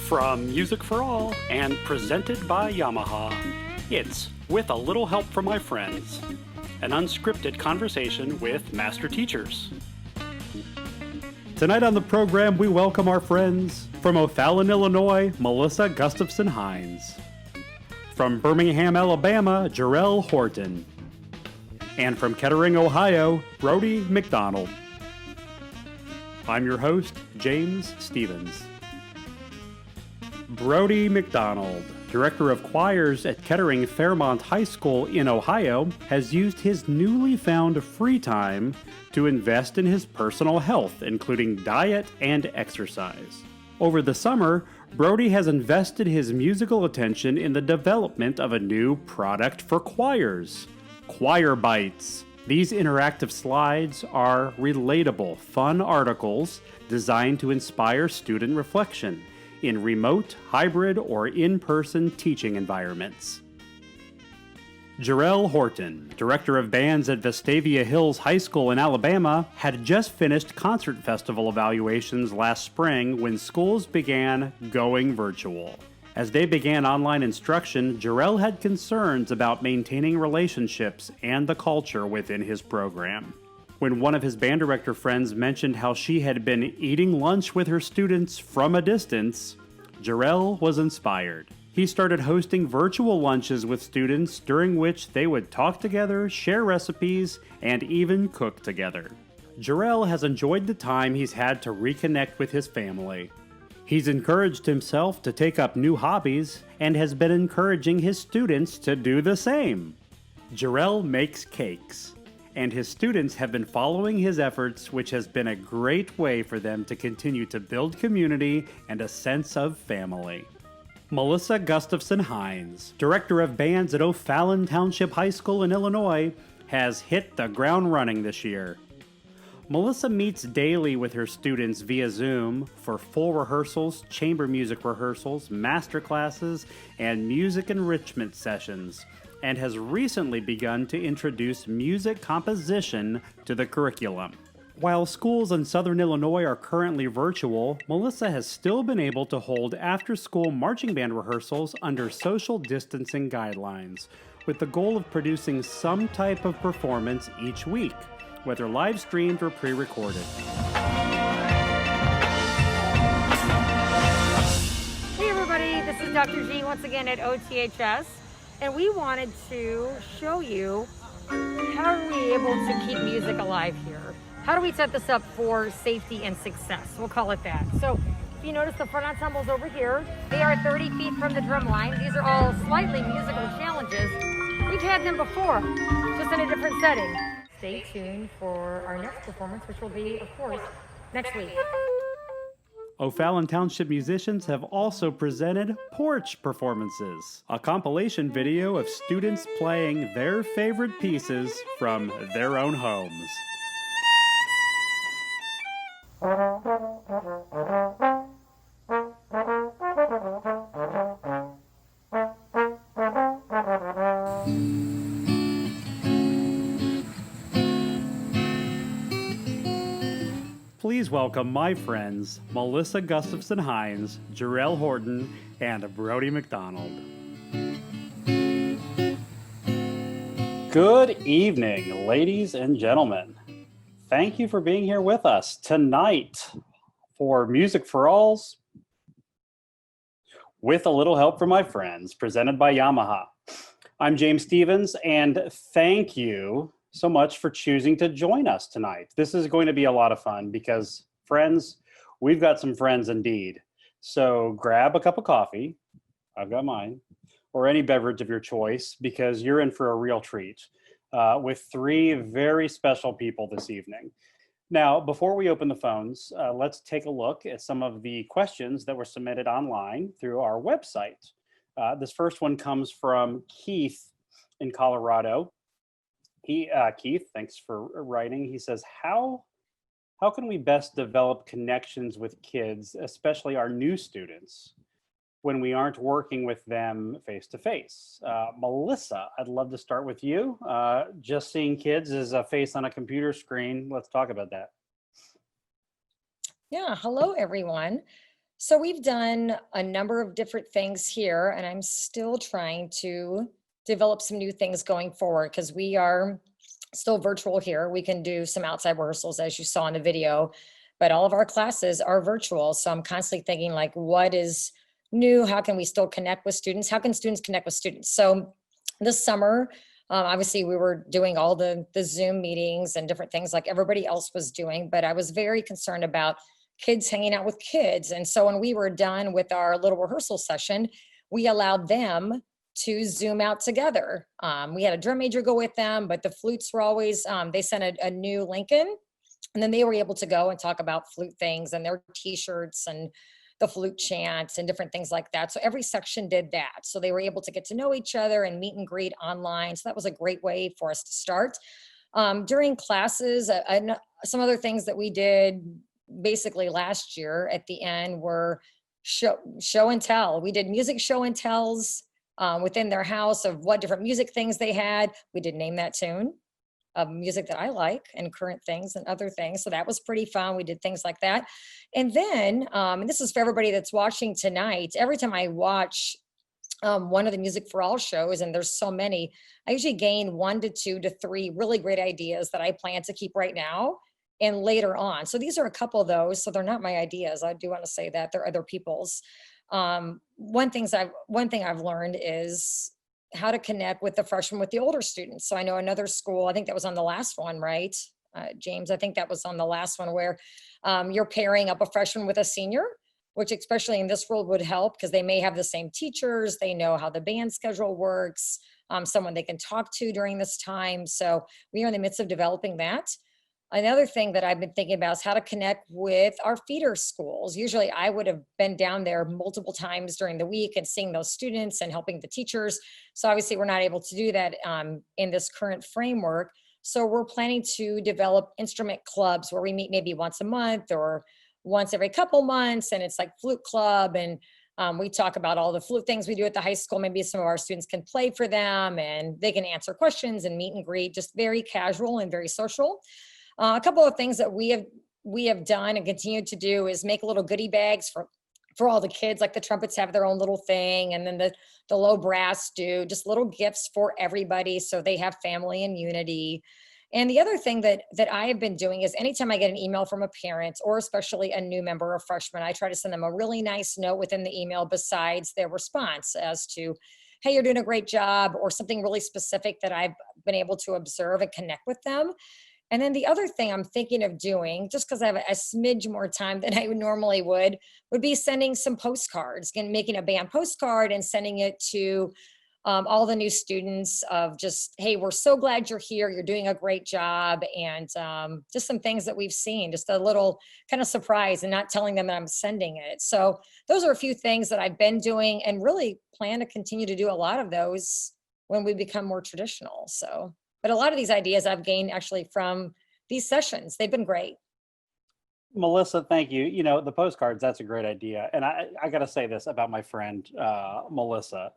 From Music for All and presented by Yamaha, it's With a Little Help from My Friends, an unscripted conversation with master teachers. Tonight on the program, we welcome our friends from O'Fallon, Illinois, Melissa Gustafson-Hinds. From Birmingham, Alabama, Jerell Horton. And from Kettering, Ohio, Brody McDonald. I'm your host, James Stevens. Brody McDonald, director of choirs at Kettering Fairmont High School in Ohio, has used his newly found free time to invest in his personal health, including diet and exercise. Over the summer, Brody has invested his musical attention in the development of a new product for choirs, Choir Bites. These interactive slides are relatable, fun articles designed to inspire student reflection in remote, hybrid, or in-person teaching environments. Jerell Horton, director of bands at Vestavia Hills High School in Alabama, had just finished concert festival evaluations last spring when schools began going virtual. As they began online instruction, Jerell had concerns about maintaining relationships and the culture within his program. When one of his band director friends mentioned how she had been eating lunch with her students from a distance, Jerell was inspired. He started hosting virtual lunches with students during which they would talk together, share recipes, and even cook together. Jerell has enjoyed the time he's had to reconnect with his family. He's encouraged himself to take up new hobbies and has been encouraging his students to do the same. Jerell makes cakes, and his students have been following his efforts, which has been a great way for them to continue to build community and a sense of family. Melissa Gustafson-Hinds, director of bands at O'Fallon Township High School in Illinois, has hit the ground running this year. Melissa meets daily with her students via Zoom for full rehearsals, chamber music rehearsals, master classes, and music enrichment sessions, and has recently begun to introduce music composition to the curriculum. While schools in Southern Illinois are currently virtual, Melissa has still been able to hold after-school marching band rehearsals under social distancing guidelines, with the goal of producing some type of performance each week, whether live-streamed or pre-recorded. Hey everybody, this is Dr. G once again at OTHS. And we wanted to show you how are we able to keep music alive here. How do we set this up for safety and success? We'll call it that. So if you notice the front ensembles over here, they are 30 feet from the drum line. These are all slightly musical challenges. We've had them before, just in a different setting. Stay tuned for our next performance, which will be, of course, next week. O'Fallon Township musicians have also presented Porch Performances, a compilation video of students playing their favorite pieces from their own homes. Please welcome my friends, Melissa Gustafson-Hinds, Jerell Horton, and Brody McDonald. Good evening, ladies and gentlemen. Thank you for being here with us tonight for Music for All's With a Little Help from My Friends, presented by Yamaha. I'm James Stevens, and thank you so much for choosing to join us tonight. This is going to be a lot of fun because, friends, we've got some friends indeed. So grab a cup of coffee, I've got mine, or any beverage of your choice because you're in for a real treat with three very special people this evening. Now, before we open the phones, let's take a look at some of the questions that were submitted online through our website. This first one comes from Keith in Colorado. Keith, thanks for writing. He says, how can we best develop connections with kids, especially our new students, when we aren't working with them face to face? Melissa, I'd love to start with you. Just seeing kids as a face on a computer screen. Let's talk about that. Yeah, hello everyone. So we've done a number of different things here, and I'm still trying to develop some new things going forward because we are still virtual here. We can do some outside rehearsals as you saw in the video, but all of our classes are virtual. So I'm constantly thinking like, what is new? How can we still connect with students? How can students connect with students? So this summer, obviously we were doing all the Zoom meetings and different things like everybody else was doing, but I was very concerned about kids hanging out with kids. And so when we were done with our little rehearsal session, we allowed them to Zoom out together. We had a drum major go with them, but the flutes were always, they sent a new link in, and then they were able to go and talk about flute things and their t-shirts and the flute chants and different things like that. So every section did that. So they were able to get to know each other and meet and greet online. So that was a great way for us to start. During classes, some other things that we did basically last year at the end were show and tell. We did music show and tells within their house of what different music things they had. We did name that tune of music that I like and current things and other things. So that was pretty fun. We did things like that. And then, and this is for everybody that's watching tonight, every time I watch one of the Music for All shows, and there's so many, I usually gain 1 to 2 to 3 really great ideas that I plan to keep right now and later on. So these are a couple of those. So they're not my ideas. I do want to say that they're other people's. One thing I've learned is how to connect with the freshmen with the older students. So I know another school, I think that was on the last one, right? James, I think that was on the last one where you're pairing up a freshman with a senior, which especially in this world would help because they may have the same teachers. They know how the band schedule works, someone they can talk to during this time. So we are in the midst of developing that. Another thing that I've been thinking about is how to connect with our feeder schools. Usually I would have been down there multiple times during the week and seeing those students and helping the teachers. So obviously we're not able to do that in this current framework. So we're planning to develop instrument clubs where we meet maybe once a month or once every couple months. And it's like flute club. And we talk about all the flute things we do at the high school. Maybe some of our students can play for them and they can answer questions and meet and greet, just very casual and very social. A couple of things that we have done and continue to do is make little goodie bags for all the kids. Like the trumpets have their own little thing, and then the low brass do just little gifts for everybody, so they have family and unity. And the other thing that I have been doing is anytime I get an email from a parent or especially a new member or freshman, I try to send them a really nice note within the email besides their response as to, hey, you're doing a great job, or something really specific that I've been able to observe and connect with them. And then the other thing I'm thinking of doing, just because I have a smidge more time than I normally would be sending some postcards and making a band postcard and sending it to all the new students of just, hey, we're so glad you're here. You're doing a great job. And just some things that we've seen, just a little kind of surprise and not telling them that I'm sending it. So those are a few things that I've been doing and really plan to continue to do a lot of those when we become more traditional. So. But a lot of these ideas I've gained actually from these sessions. They've been great. Melissa, thank you. You know, the postcards, that's a great idea. And I got to say this about my friend, Melissa,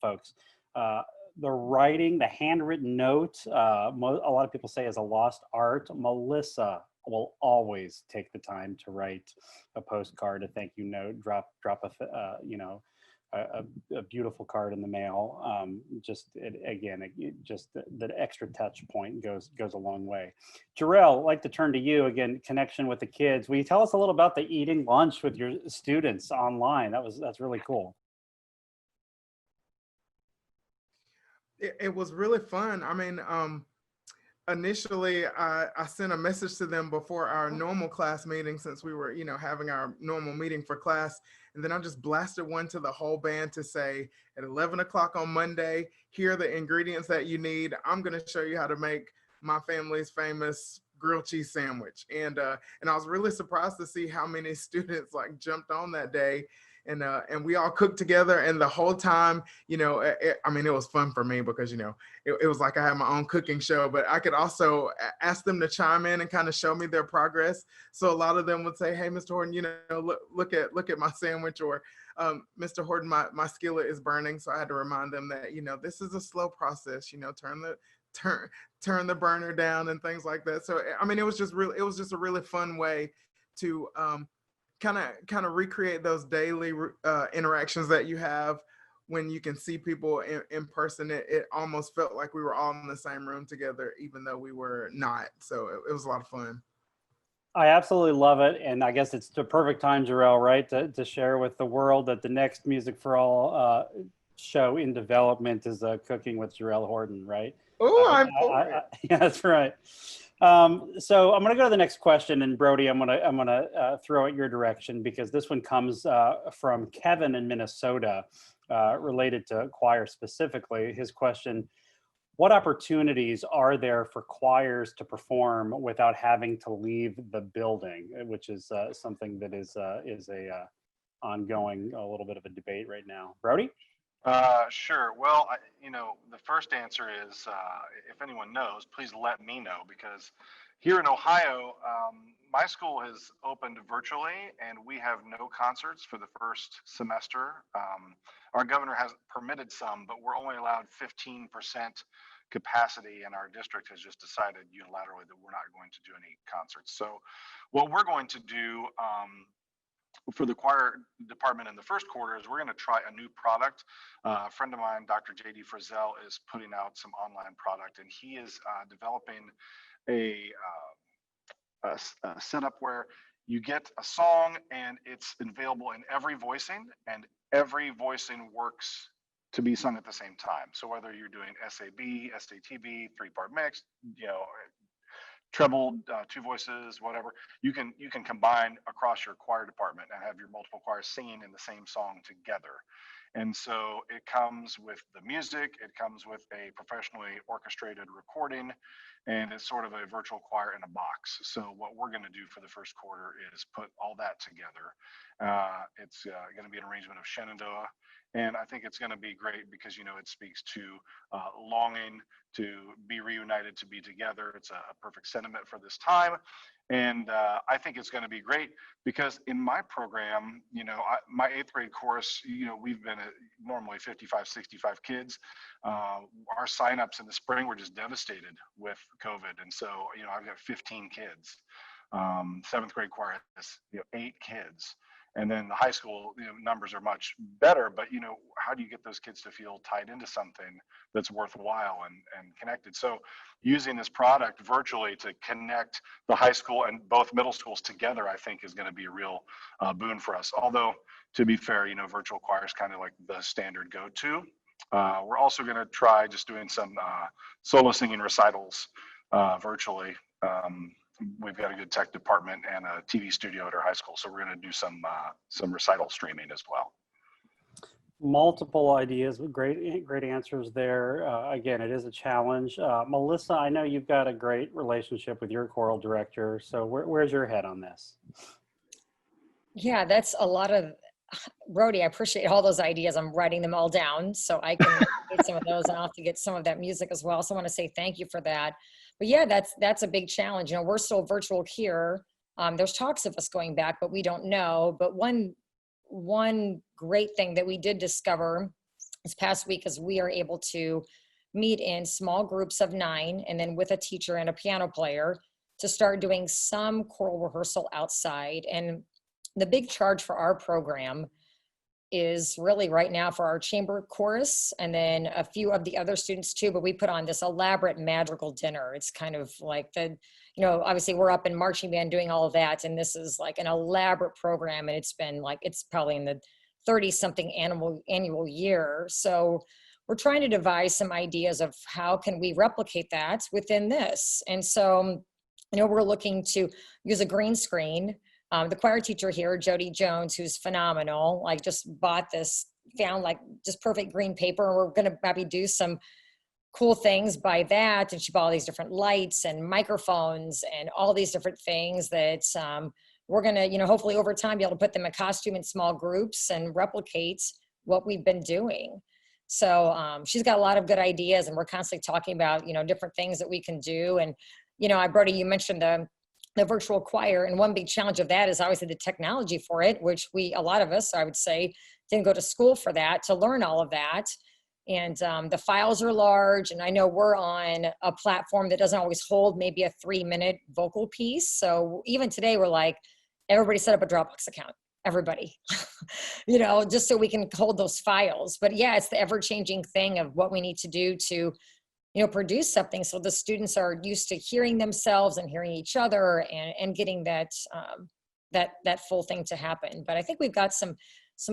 folks. The writing, the handwritten note, a lot of people say is a lost art. Melissa will always take the time to write a postcard, a thank you note, drop a beautiful card in the mail. Just the extra touch point goes a long way. Jerell, I'd like to turn to you again. Connection with the kids. Will you tell us a little about the eating lunch with your students online? That's really cool. It was really fun. I mean, initially I sent a message to them before our normal class meeting, since we were, having our normal meeting for class. And then I just blasted one to the whole band to say, at 11 o'clock on Monday, here are the ingredients that you need. I'm going to show you how to make my family's famous grilled cheese sandwich. And I was really surprised to see how many students like jumped on that day. And we all cooked together, and the whole time, it was fun for me because, it was like I had my own cooking show, but I could also ask them to chime in and kind of show me their progress. So a lot of them would say, hey, Mr. Horton, look at my sandwich, or Mr. Horton, my skillet is burning. So I had to remind them that, this is a slow process, turn the burner down and things like that. So, it was just a really fun way to kind of recreate those daily interactions that you have when you can see people in person. It almost felt like we were all in the same room together, even though we were not. So it was a lot of fun. I absolutely love it. And I guess it's the perfect time, Jerell, right, to share with the world that the next Music for All show in development is Cooking with Jerell Horton, right? Oh, I'm for it. Yeah, that's right. So I'm going to go to the next question, and Brody, I'm going to throw it your direction, because this one comes from Kevin in Minnesota, related to choir specifically. His question: what opportunities are there for choirs to perform without having to leave the building, which is something that is a ongoing, a little bit of a debate right now. Brody? Sure. Well, the first answer is, if anyone knows, please let me know, because here in Ohio, my school has opened virtually and we have no concerts for the first semester. Our governor has permitted some, but we're only allowed 15% capacity, and our district has just decided unilaterally that we're not going to do any concerts. So what we're going to do for the choir department in the first quarter is we're going to try a new product. A friend of mine, Dr. J.D. Frizzell, is putting out some online product, and he is developing a setup where you get a song and it's available in every voicing, and every voicing works to be sung at the same time. So whether you're doing SAB, SATB, 3-part mix, treble, 2 voices, whatever, you can combine across your choir department and have your multiple choirs singing in the same song together. And so it comes with the music, it comes with a professionally orchestrated recording, and it's sort of a virtual choir in a box. So what we're going to do for the first quarter is put all that together. It's going to be an arrangement of Shenandoah, and I think it's going to be great because, it speaks to longing to be reunited, to be together. It's a perfect sentiment for this time. And I think it's going to be great because in my program, my 8th grade chorus, we've been at normally 55, 65 kids. Our signups in the spring were just devastated with COVID. And so, I've got 15 kids. 7th grade choir has 8 kids. And then the high school numbers are much better, but how do you get those kids to feel tied into something that's worthwhile and connected? So using this product virtually to connect the high school and both middle schools together, I think is going to be a real boon for us. Although, to be fair, virtual choir is kind of like the standard go-to. We're also going to try just doing some solo singing recitals virtually. We've got a good tech department and a TV studio at our high school, so we're going to do some recital streaming as well. Multiple ideas, great answers there. Again, it is a challenge. Melissa, I know you've got a great relationship with your choral director, so where's your head on this? Yeah, that's a lot of, Brody, I appreciate all those ideas. I'm writing them all down so I can get some of those, and I'll have to get some of that music as well. So I want to say thank you for that. But yeah, that's a big challenge. We're still virtual here. There's talks of us going back, but we don't know. But one great thing that we did discover this past week is we are able to meet in small groups of 9, and then with a teacher and a piano player to start doing some choral rehearsal outside. And the big charge for our program is really right now for our chamber chorus and then a few of the other students too, but we put on this elaborate madrigal dinner. It's kind of like obviously we're up in marching band doing all of that, and this is like an elaborate program, and it's probably in the 30-something annual year. So we're trying to devise some ideas of how can we replicate that within this. And so, we're looking to use a green screen. The choir teacher here, Jody Jones, who's phenomenal, just found just perfect green paper. And we're going to maybe do some cool things by that. And she bought all these different lights and microphones and all these different things that we're going to, hopefully over time, be able to put them in costume in small groups and replicate what we've been doing. So she's got a lot of good ideas, and we're constantly talking about, different things that we can do. And, Brody, you mentioned the virtual choir, and one big challenge of that is obviously the technology for it, which a lot of us, I would say, didn't go to school for that, to learn all of that. And the files are large, and I know we're on a platform that doesn't always hold maybe a 3-minute vocal piece. So even today we're like, everybody set up a Dropbox account, everybody, just so we can hold those files. But yeah, it's the ever-changing thing of what we need to do to, produce something so the students are used to hearing themselves and hearing each other and getting that full thing to happen. But I think we've got some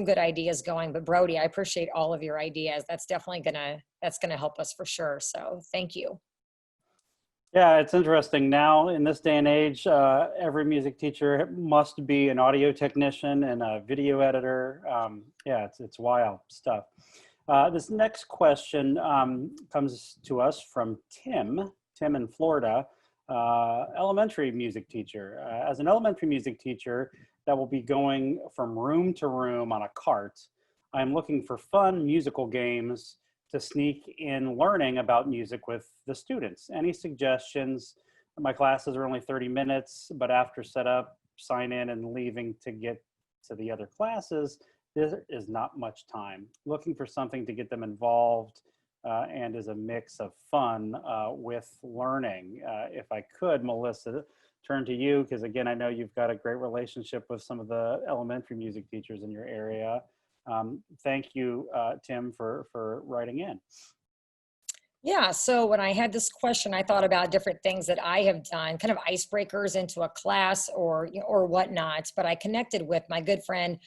good ideas going. But Brody, I appreciate all of your ideas. That's definitely gonna help us for sure. So thank you. Yeah, it's interesting now in this day and age, every music teacher must be an audio technician and a video editor. Yeah, it's wild stuff. This next question comes to us from Tim in Florida, elementary music teacher. As an elementary music teacher that will be going from room to room on a cart, I'm looking for fun musical games to sneak in learning about music with the students. Any suggestions? My classes are only 30 minutes, but after setup, sign in and leaving to get to the other classes, there is not much time. Looking for something to get them involved and is a mix of fun with learning. If I could, Melissa, turn to you, because again, I know you've got a great relationship with some of the elementary music teachers in your area. Thank you, Tim, for writing in. Yeah, so when I had this question, I thought about different things that I have done, kind of icebreakers into a class or whatnot. But I connected with my good friend,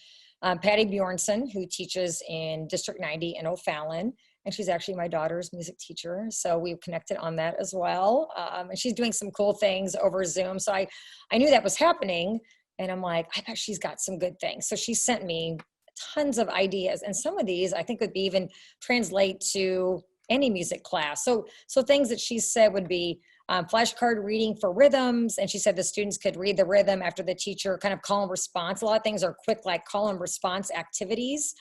Patty Bjornson, who teaches in District 90 in O'Fallon. And she's actually my daughter's music teacher. So we've connected on that as well. And she's doing some cool things over Zoom. So I knew that was happening. And I'm like, I bet she's got some good things. So she sent me tons of ideas. And some of these I think would be even translate to any music class. So things that she said would be flashcard reading for rhythms. And she said the students could read the rhythm after the teacher, kind of call and response. A lot of things are quick, like call and response activities.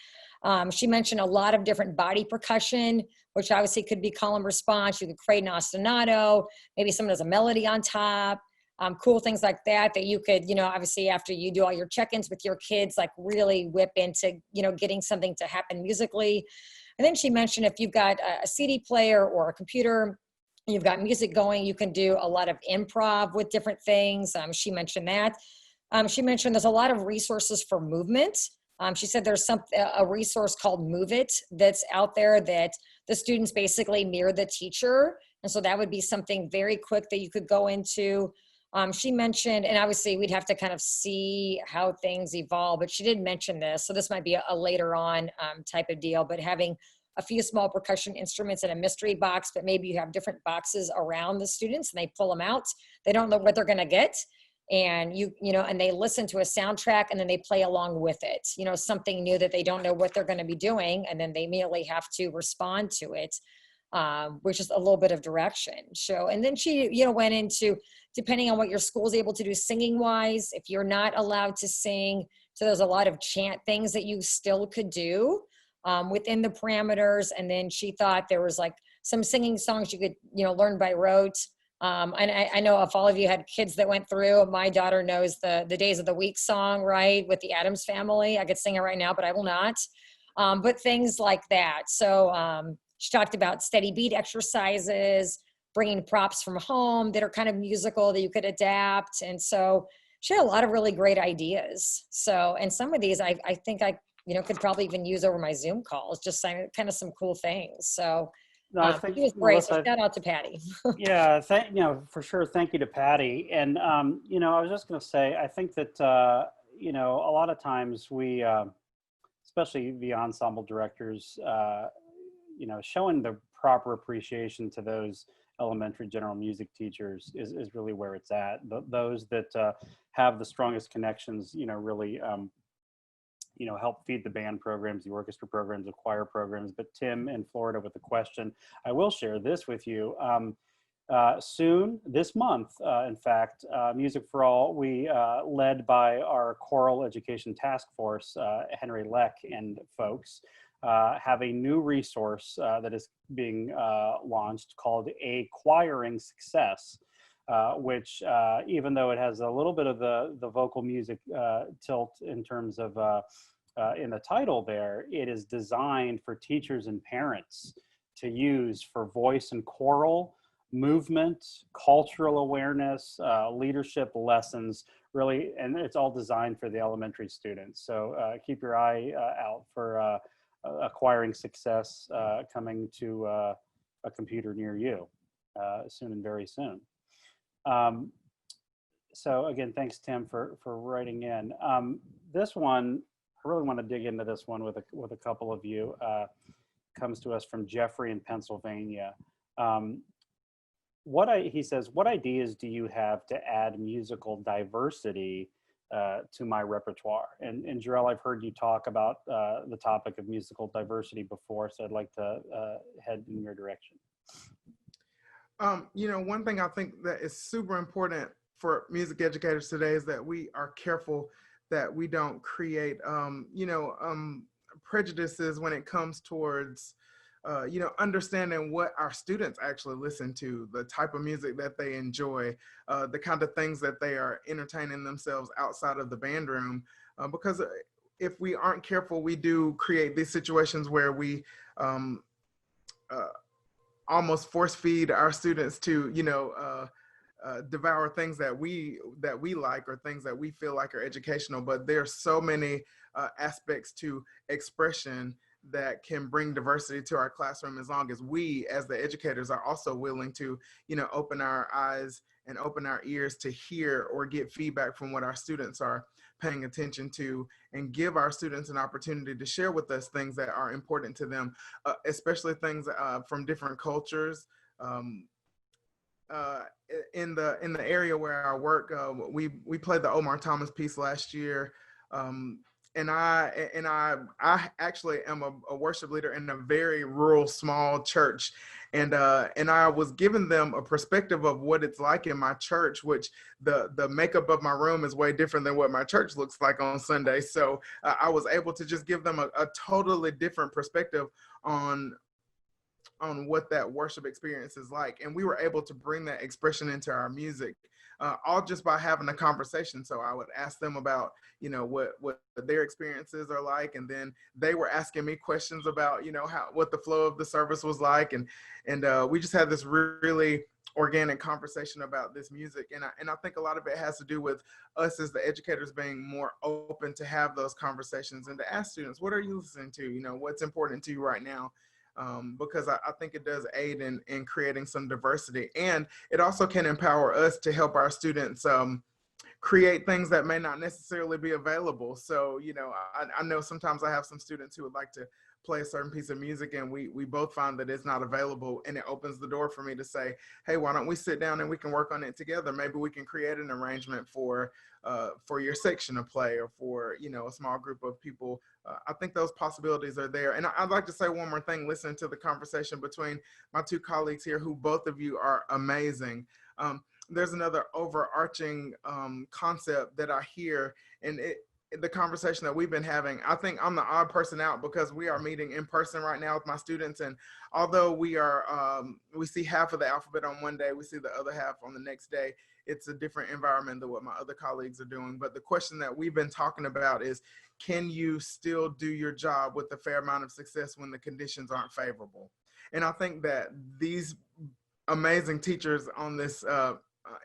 She mentioned a lot of different body percussion, which obviously could be call and response. You could create an ostinato, maybe someone has a melody on top. Cool things like that you could, obviously after you do all your check-ins with your kids, like really whip into, getting something to happen musically. And then she mentioned if you've got a CD player or a computer, you've got music going, you can do a lot of improv with different things. She mentioned that. She mentioned there's a lot of resources for movement. She said there's a resource called Move It that's out there that the students basically mirror the teacher. And so that would be something very quick that you could go into. She mentioned, and obviously we'd have to kind of see how things evolve, but she did mention this. So this might be a later on type of deal, but having a few small percussion instruments in a mystery box, but maybe you have different boxes around the students and they pull them out. They don't know what they're going to get. And and they listen to a soundtrack and then they play along with it, something new that they don't know what they're going to be doing. And then they immediately have to respond to it. Which is a little bit of direction. So, and then she, went into, depending on what your school is able to do singing wise, if you're not allowed to sing, so there's a lot of chant things that you still could do within the parameters. And then she thought there was like some singing songs you could, learn by rote. And I know if all of you had kids that went through, my daughter knows the Days of the Week song, right? With the Addams Family. I could sing it right now, but I will not. But things like that. So, she talked about steady beat exercises, bringing props from home that are kind of musical that you could adapt. And so she had a lot of really great ideas. So, and some of these I think I, could probably even use over my Zoom calls, just kind of some cool things. So No, I think she was great. Melissa, So shout out to Patty. yeah, for sure. Thank you to Patty. And, I was just going to say, I think that, a lot of times we, especially the ensemble directors, showing the proper appreciation to those elementary general music teachers is really where it's at. Those that have the strongest connections, really, help feed the band programs, the orchestra programs, the choir programs. But Tim in Florida with the question, I will share this with you. Soon, this month, in fact, Music for All, we led by our choral education task force, Henry Leck and folks, have a new resource that is being launched called A Choiring Success, which even though it has a little bit of the vocal music tilt in terms of in the title there, it is designed for teachers and parents to use for voice and choral movement, cultural awareness, leadership lessons, really, and it's all designed for the elementary students. So keep your eye out for acquiring success coming to a computer near you soon and very soon. So again, thanks, Tim, for writing in. This one, I really want to dig into this one with a couple of you. Comes to us from Jeffrey in Pennsylvania. He says, what ideas do you have to add musical diversity to my repertoire? And Jerell, I've heard you talk about the topic of musical diversity before, so I'd like to head in your direction. One thing I think that is super important for music educators today is that we are careful that we don't create, prejudices when it comes towards, understanding what our students actually listen to, the type of music that they enjoy, the kind of things that they are entertaining themselves outside of the band room. Because if we aren't careful, we do create these situations where we almost force feed our students to, devour things that we like or things that we feel like are educational. But there's so many aspects to expression that can bring diversity to our classroom, as long as we, as the educators, are also willing to, open our eyes and open our ears to hear or get feedback from what our students are paying attention to, and give our students an opportunity to share with us things that are important to them, especially things from different cultures. In the area where I work, we played the Omar Thomas piece last year. And I actually am a worship leader in a very rural, small church, and I was giving them a perspective of what it's like in my church, which the makeup of my room is way different than what my church looks like on Sunday. So I was able to just give them a totally different perspective on what that worship experience is like, and we were able to bring that expression into our music. All just by having a conversation. So I would ask them about, what their experiences are like, and then they were asking me questions about, what the flow of the service was like, and we just had this really organic conversation about this music. And I think a lot of it has to do with us as the educators being more open to have those conversations and to ask students, what are you listening to? What's important to you right now? Because I think it does aid in creating some diversity, and it also can empower us to help our students create things that may not necessarily be available. So, I know sometimes I have some students who would like to play a certain piece of music, and we both find that it's not available, and it opens the door for me to say, hey, why don't we sit down and we can work on it together? Maybe we can create an arrangement for your section to play, or for, a small group of people. I think those possibilities are there. And I'd like to say one more thing, listening to the conversation between my two colleagues here, who both of you are amazing. There's another overarching concept that I hear, and the conversation that we've been having. I think I'm the odd person out because we are meeting in person right now with my students. And although we see half of the alphabet on one day, we see the other half on the next day. It's a different environment than what my other colleagues are doing. But the question that we've been talking about is, can you still do your job with a fair amount of success when the conditions aren't favorable? And I think that these amazing teachers on this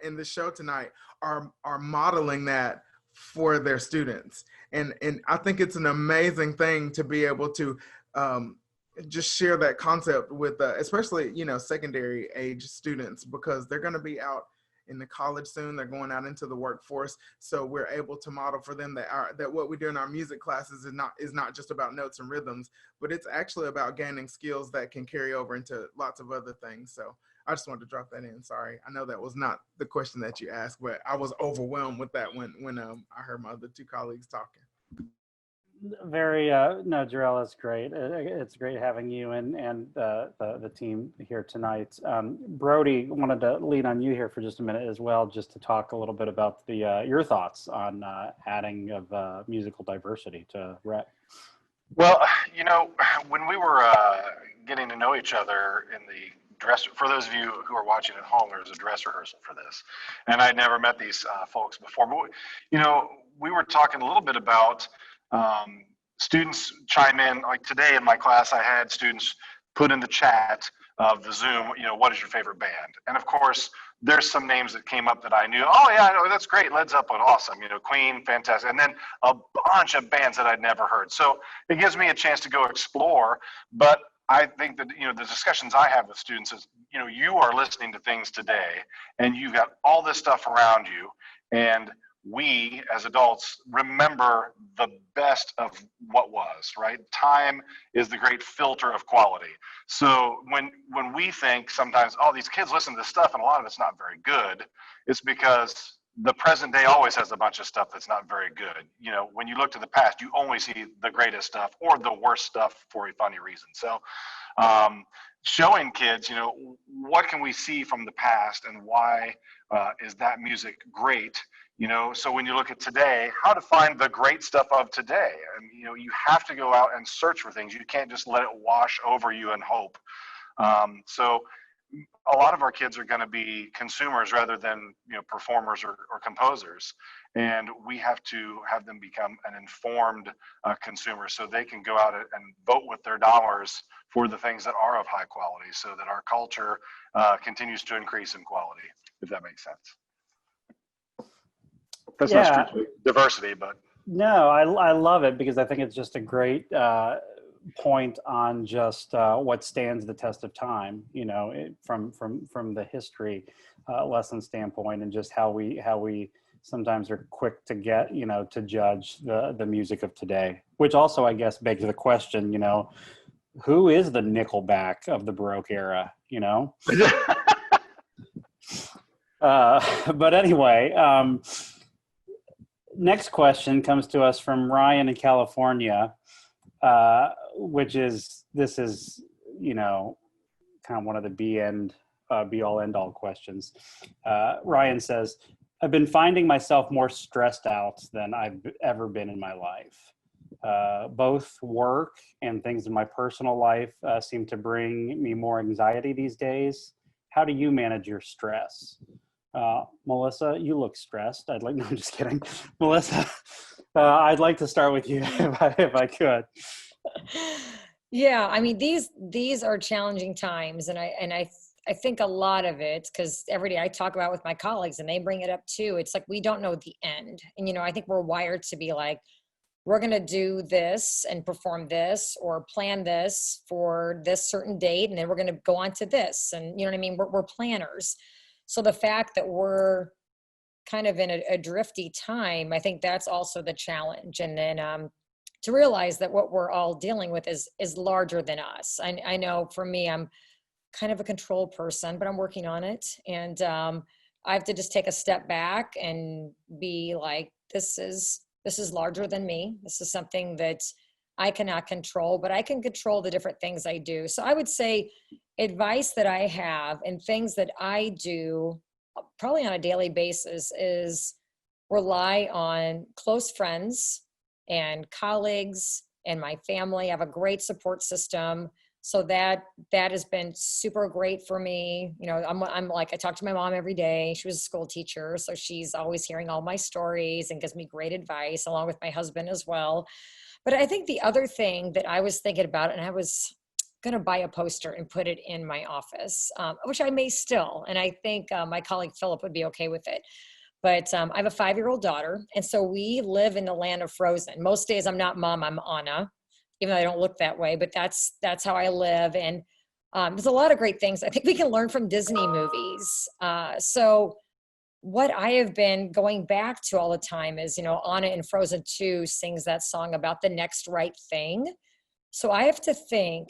in this show tonight are modeling that for their students. And I think it's an amazing thing to be able to just share that concept with especially, secondary age students, because they're going to be out in the college soon. They're going out into the workforce. So we're able to model for them that what we do in our music classes is not just about notes and rhythms, but it's actually about gaining skills that can carry over into lots of other things. So I just wanted to drop that in. Sorry. I know that was not the question that you asked, but I was overwhelmed with that when I heard my other two colleagues talking. Very, no, Jerell, that's great. It's great having you and the team here tonight. Brody, wanted to lean on you here for just a minute as well, just to talk a little bit about your thoughts on adding of musical diversity to rep. Well, when we were getting to know each other in the dress, for those of you who are watching at home, there was a dress rehearsal for this, and I'd never met these folks before. But we were talking a little bit about students chime in. Like today in my class, I had students put in the chat of the Zoom, what is your favorite band? And of course, there's some names that came up that I knew. Oh yeah, I know, that's great. Led Zeppelin, awesome. Queen, fantastic. And then a bunch of bands that I'd never heard. So it gives me a chance to go explore. But I think that, the discussions I have with students is, you are listening to things today and you've got all this stuff around you. And we as adults remember the best of what was, right? Time is the great filter of quality. So when we think sometimes, oh, these kids listen to this stuff and a lot of it's not very good, it's because the present day always has a bunch of stuff that's not very good. When you look to the past, you only see the greatest stuff or the worst stuff for a funny reason. So showing kids, what can we see from the past and why is that music great? So when you look at today, how to find the great stuff of today. And, you have to go out and search for things. You can't just let it wash over you and hope. So a lot of our kids are going to be consumers rather than, performers or composers. And we have to have them become an informed consumer so they can go out and vote with their dollars for the things that are of high quality so that our culture continues to increase in quality, if that makes sense. That's not strictly diversity, but. No, I love it because I think it's just a great point on just what stands the test of time, from the history lesson standpoint, and just how we sometimes are quick to get, to judge the music of today, which also, I guess, begs the question, who is the Nickelback of the Baroque era, but anyway, next question comes to us from Ryan in California, which is, this is, kind of one of the be all end all questions. Ryan says, I've been finding myself more stressed out than I've ever been in my life. Both work and things in my personal life seem to bring me more anxiety these days. How do you manage your stress? Melissa, you look stressed. No, I'm just kidding. Melissa, I'd like to start with you if I could. Yeah, I mean, these are challenging times, and I think a lot of it, because every day I talk about it with my colleagues and they bring it up too. It's like, we don't know the end. And, I think we're wired to be like, we're going to do this and perform this or plan this for this certain date. And then we're going to go on to this. And you know what I mean? We're planners. So the fact that we're kind of in a drifty time, I think that's also the challenge. And then to realize that what we're all dealing with is larger than us. I know for me, I'm kind of a control person, but I'm working on it. And I have to just take a step back and be like, this is larger than me. This is something that I cannot control, but I can control the different things I do. So I would say advice that I have and things that I do probably on a daily basis is rely on close friends and colleagues and my family. I have a great support system. So that has been super great for me. I'm like, I talk to my mom every day. She was a school teacher, so she's always hearing all my stories and gives me great advice, along with my husband as well. But I think the other thing that I was thinking about, and I was going to buy a poster and put it in my office, which I may still, and I think my colleague Philip would be okay with it. But I have a 5-year-old daughter, and so we live in the land of Frozen. Most days I'm not Mom, I'm Anna, even though I don't look that way, but that's how I live. And there's a lot of great things I think we can learn from Disney movies. So what I have been going back to all the time is, Anna in Frozen 2 sings that song about the next right thing. So I have to think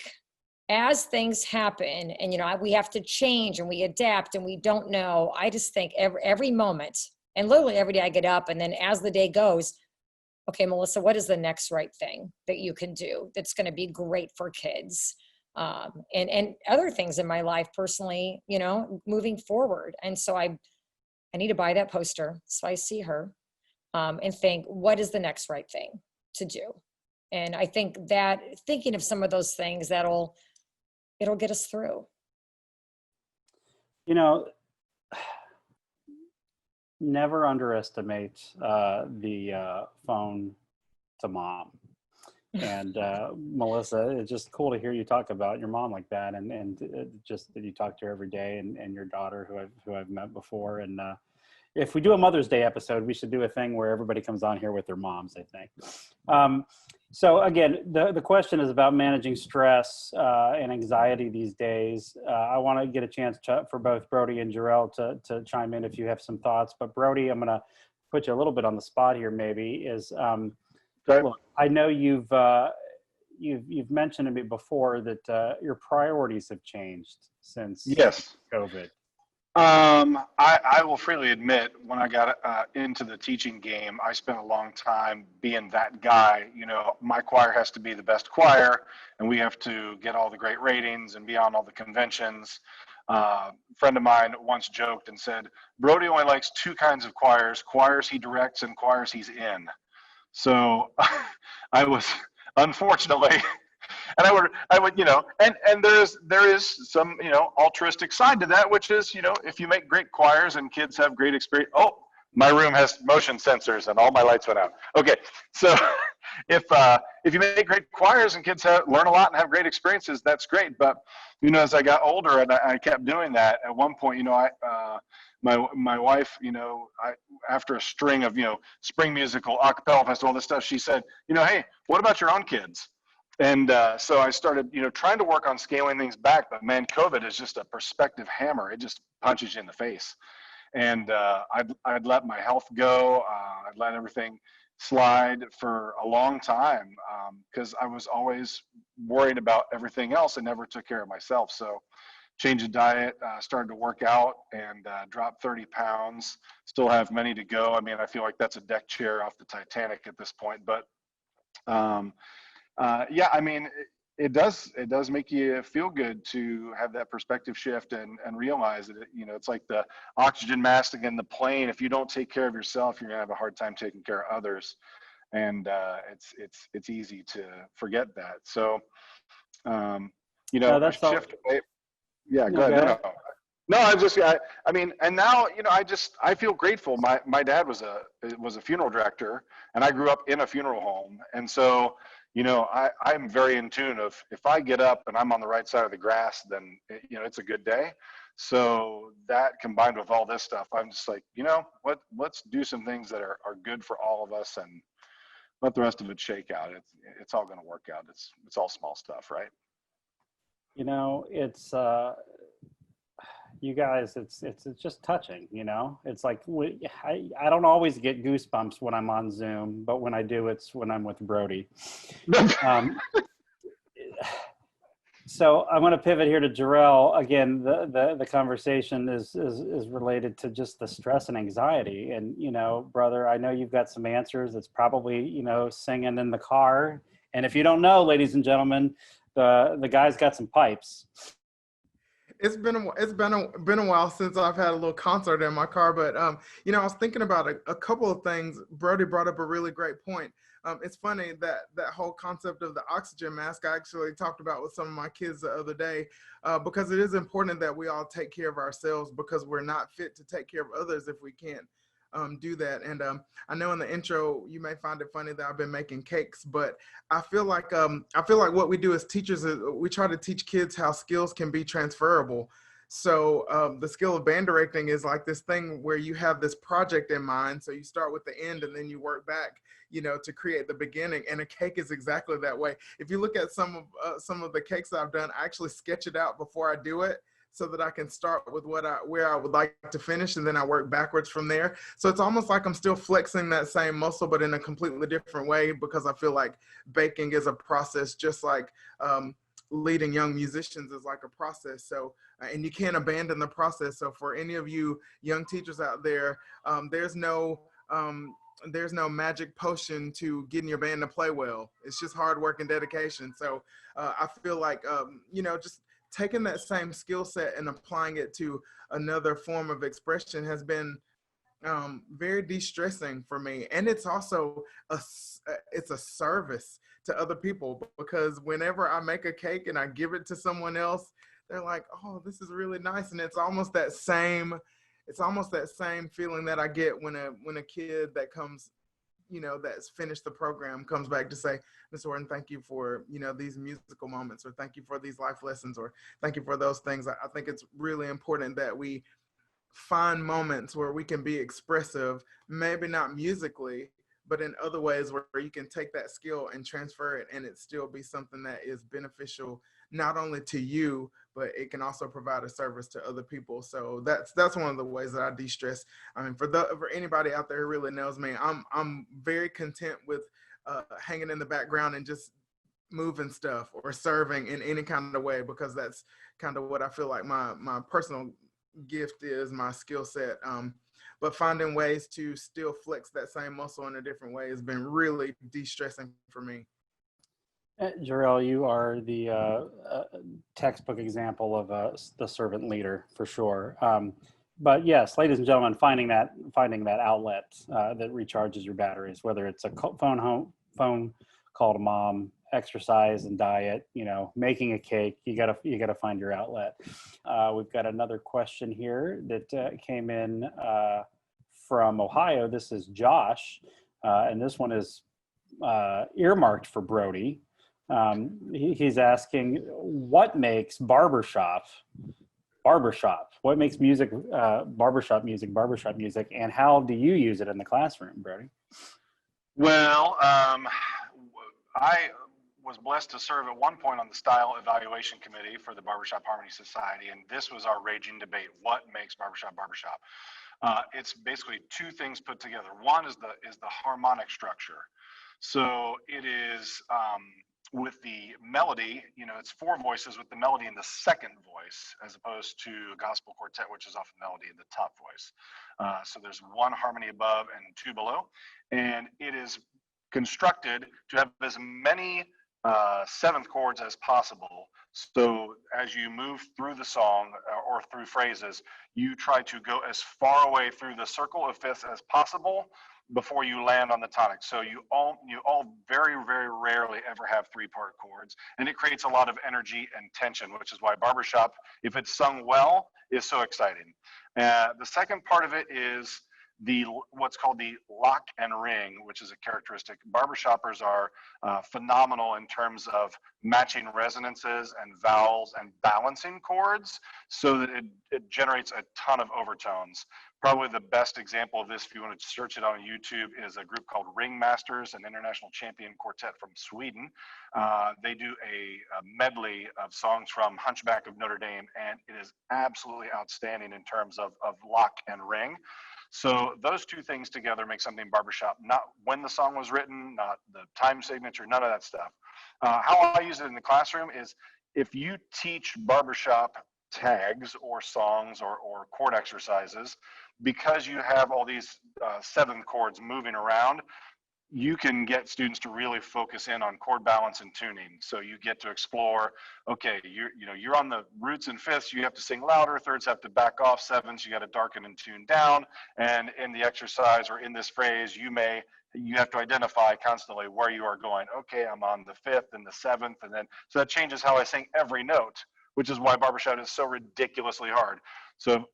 as things happen and, we have to change and we adapt and we don't know. I just think every moment and literally every day I get up, and then as the day goes, okay, Melissa, what is the next right thing that you can do that's going to be great for kids? And other things in my life personally, moving forward. And so I need to buy that poster so I see her and think, what is the next right thing to do? And I think that thinking of some of those things, it'll get us through. Never underestimate the phone to mom. And Melissa, it's just cool to hear you talk about your mom like that, and just that you talk to her every day, and your daughter who I've met before. And if we do a Mother's Day episode, we should do a thing where everybody comes on here with their moms, I think. So again, the question is about managing stress and anxiety these days. I want to get a chance for both Brody and Jerell to chime in if you have some thoughts. But Brody, I'm going to put you a little bit on the spot here. Maybe is look, I know you've mentioned to me before that your priorities have changed since Yes. COVID. I will freely admit, when I got into the teaching game, I spent a long time being that guy. You know, my choir has to be the best choir, and we have to get all the great ratings and be on all the conventions. A friend of mine once joked and said, Brody only likes two kinds of choirs he directs and choirs he's in. So I was, unfortunately, and I would, you know, and there is some, you know, altruistic side to that, which is, you know, if you make great choirs and kids have great experience. Oh, my room has motion sensors and all my lights went out. Okay, so if you make great choirs and kids learn a lot and have great experiences, that's great. But you know, as I got older and I kept doing that, at one point, you know, my wife, you know, after a string of, you know, spring musical, a cappella festival, all this stuff, she said, you know, hey, what about your own kids? And so I started, you know, trying to work on scaling things back. But man, COVID is just a perspective hammer. It just punches you in the face. And I'd let my health go. I'd let everything slide for a long time because I was always worried about everything else and never took care of myself. So changed the diet, started to work out, and dropped 30 pounds. Still have many to go. I mean, I feel like that's a deck chair off the Titanic at this point. But yeah, I mean, it does make you feel good to have that perspective shift and realize that, you know, it's like the oxygen mask in the plane. If you don't take care of yourself, you're gonna have a hard time taking care of others. And it's easy to forget that. So, you know, that's shift away. Yeah, No, go ahead. go ahead. No, I mean, and now, you know, I feel grateful. My dad was a funeral director, and I grew up in a funeral home. And so, you know, I'm very in tune of, if I get up and I'm on the right side of the grass, then, you know, it's a good day. So that combined with all this stuff, I'm just like, you know what, let's do some things that are good for all of us and let the rest of it shake out. It's all going to work out. It's all small stuff, right? You know, it's you guys, it's just touching. You know, it's like I don't always get goosebumps when I'm on Zoom, but when I do, it's when I'm with Brody. So I'm going to pivot here to Jerell. Again, the conversation is related to just the stress and anxiety. And, you know, brother, I know you've got some answers. It's probably, you know, singing in the car. And if you don't know, ladies and gentlemen, the guy's got some pipes. It's been a while since I've had a little concert in my car, but you know, I was thinking about a couple of things. Brody brought up a really great point. It's funny that whole concept of the oxygen mask I actually talked about with some of my kids the other day, because it is important that we all take care of ourselves, because we're not fit to take care of others if we can't do that. And I know in the intro you may find it funny that I've been making cakes, but I feel like what we do as teachers is we try to teach kids how skills can be transferable. So the skill of band directing is like this thing where you have this project in mind. So you start with the end and then you work back, you know, to create the beginning. And a cake is exactly that way. If you look at some of the cakes I've done, I actually sketch it out before I do it, so that I can start with where I would like to finish, and then I work backwards from there. So it's almost like I'm still flexing that same muscle, but in a completely different way, because I feel like baking is a process, just like leading young musicians is like a process. So, and you can't abandon the process. So for any of you young teachers out there, there's no magic potion to getting your band to play well. It's just hard work and dedication. So I feel like, you know, just taking that same skill set and applying it to another form of expression has been very de-stressing for me. And it's also it's a service to other people, because whenever I make a cake and I give it to someone else, they're like, oh, this is really nice. And it's almost that same feeling that I get when a kid that comes that's finished the program comes back to say, Ms. Horton, thank you for, these musical moments, or thank you for these life lessons, or thank you for those things. I think it's really important that we find moments where we can be expressive, maybe not musically, but in other ways where you can take that skill and transfer it, and it still be something that is beneficial not only to you, but it can also provide a service to other people. So that's one of the ways that I de-stress. I mean, for anybody out there who really knows me, I'm very content with hanging in the background and just moving stuff or serving in any kind of way, because that's kind of what I feel like my personal gift is, my skill set. But finding ways to still flex that same muscle in a different way has been really de-stressing for me. Jerell, you are the textbook example of the servant leader for sure. But yes, ladies and gentlemen, finding that outlet that recharges your batteries, whether it's a phone call to mom, exercise and diet, making a cake, you gotta find your outlet. We've got another question here that came in from Ohio. This is Josh, and this one is earmarked for Brody. He's asking, what makes barbershop? What makes music, barbershop music, and how do you use it in the classroom, Brody? Well, I was blessed to serve at one point on the style evaluation committee for the Barbershop Harmony Society, and this was our raging debate: what makes barbershop? It's basically two things put together. One is the harmonic structure. So it is with the melody, it's four voices with the melody in the second voice, as opposed to a gospel quartet, which is often melody in the top voice. So there's one harmony above and two below, and it is constructed to have as many seventh chords as possible. So as you move through the song or through phrases, you try to go as far away through the circle of fifths as possible before you land on the tonic. So you all very, very rarely ever have three-part chords, and it creates a lot of energy and tension, which is why barbershop, if it's sung well, is so exciting. The second part of it is what's called the lock and ring, which is a characteristic. Barbershoppers are phenomenal in terms of matching resonances and vowels and balancing chords so that it generates a ton of overtones. Probably the best example of this, if you want to search it on YouTube, is a group called Ringmasters, an international champion quartet from Sweden. They do a medley of songs from Hunchback of Notre Dame, and it is absolutely outstanding in terms of lock and ring. So those two things together make something barbershop, not when the song was written, not the time signature, none of that stuff. How I use it in the classroom is, if you teach barbershop tags or songs or chord exercises, because you have all these seventh chords moving around, you can get students to really focus in on chord balance and tuning. So you get to explore, okay, you're on the roots and fifths, you have to sing louder, thirds have to back off, sevenths, you got to darken and tune down. And in the exercise or in this phrase, you have to identify constantly where you are going. Okay, I'm on the fifth and the seventh, and then, so that changes how I sing every note, which is why barbershop is so ridiculously hard. So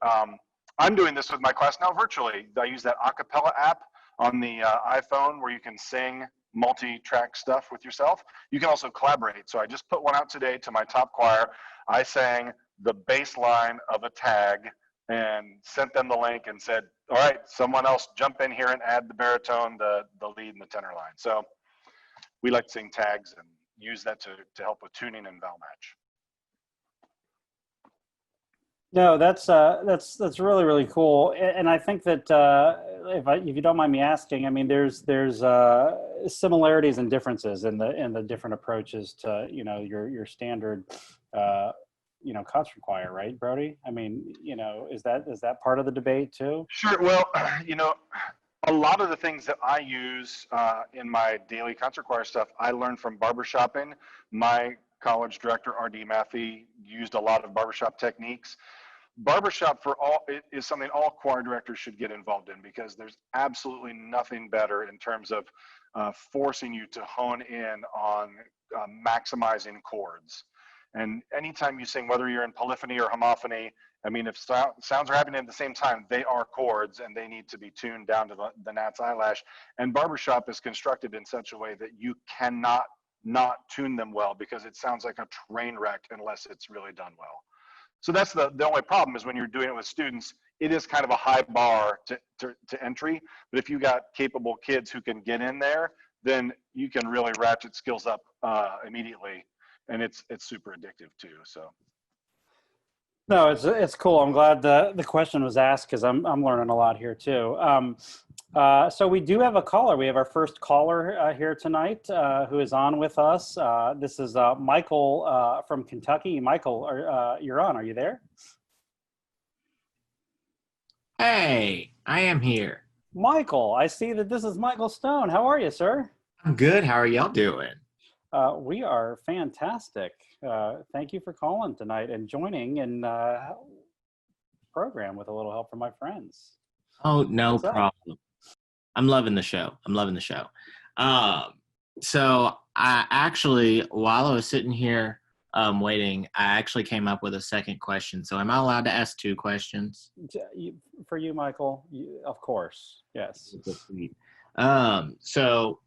I'm doing this with my class now virtually. I use that a cappella app on the iPhone where you can sing multi-track stuff with yourself. You can also collaborate. So I just put one out today to my top choir. I sang the bass line of a tag and sent them the link and said, all right, someone else jump in here and add the baritone, the lead, and the tenor line. So we like to sing tags and use that to help with tuning and vowel match. No, that's really, really cool, and I think that if you don't mind me asking, I mean, there's similarities and differences in the different approaches to your standard concert choir, right, Brody? I mean, is that part of the debate too? Sure. Well, a lot of the things that I use in my daily concert choir stuff, I learned from barbershopping. My college director, R.D. Matthey, used a lot of barbershop techniques. Barbershop for all is something all choir directors should get involved in, because there's absolutely nothing better in terms of forcing you to hone in on maximizing chords. And anytime you sing, whether you're in polyphony or homophony, I mean, if sounds are happening at the same time, they are chords and they need to be tuned down to the gnat's eyelash. And barbershop is constructed in such a way that you cannot not tune them well, because it sounds like a train wreck unless it's really done well. So that's the only problem, is when you're doing it with students, it is kind of a high bar to entry. But if you got capable kids who can get in there, then you can really ratchet skills up immediately, and it's super addictive too. So. No, it's cool. I'm glad the question was asked, because I'm learning a lot here too. So we do have a caller. We have our first caller here tonight who is on with us. This is Michael from Kentucky. Michael, you're on. Are you there? Hey, I am here. Michael, I see that this is Michael Stone. How are you, sir? I'm good. How are y'all doing? We are fantastic. Thank you for calling tonight and joining in program with a little help from my friends. Oh, no What's up? problem. I'm loving the show. So I actually, while I was sitting here waiting, I actually came up with a second question. So am I allowed to ask 2 questions? For you, Michael, of course. Yes. So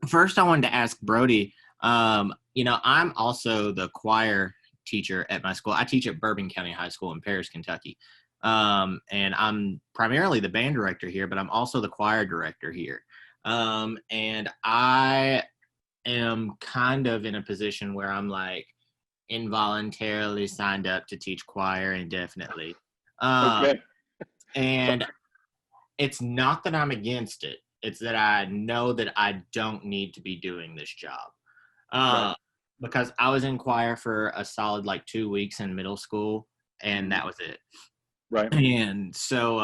first I wanted to ask Brody, I'm also the choir teacher at my school. I teach at Bourbon County High School in Paris, Kentucky. And I'm primarily the band director here, but I'm also the choir director here. And I am kind of in a position where I'm like involuntarily signed up to teach choir indefinitely. Okay. And it's not that I'm against it. It's that I know that I don't need to be doing this job. Right. Because I was in choir for a solid 2 weeks in middle school, and that was it. Right. And so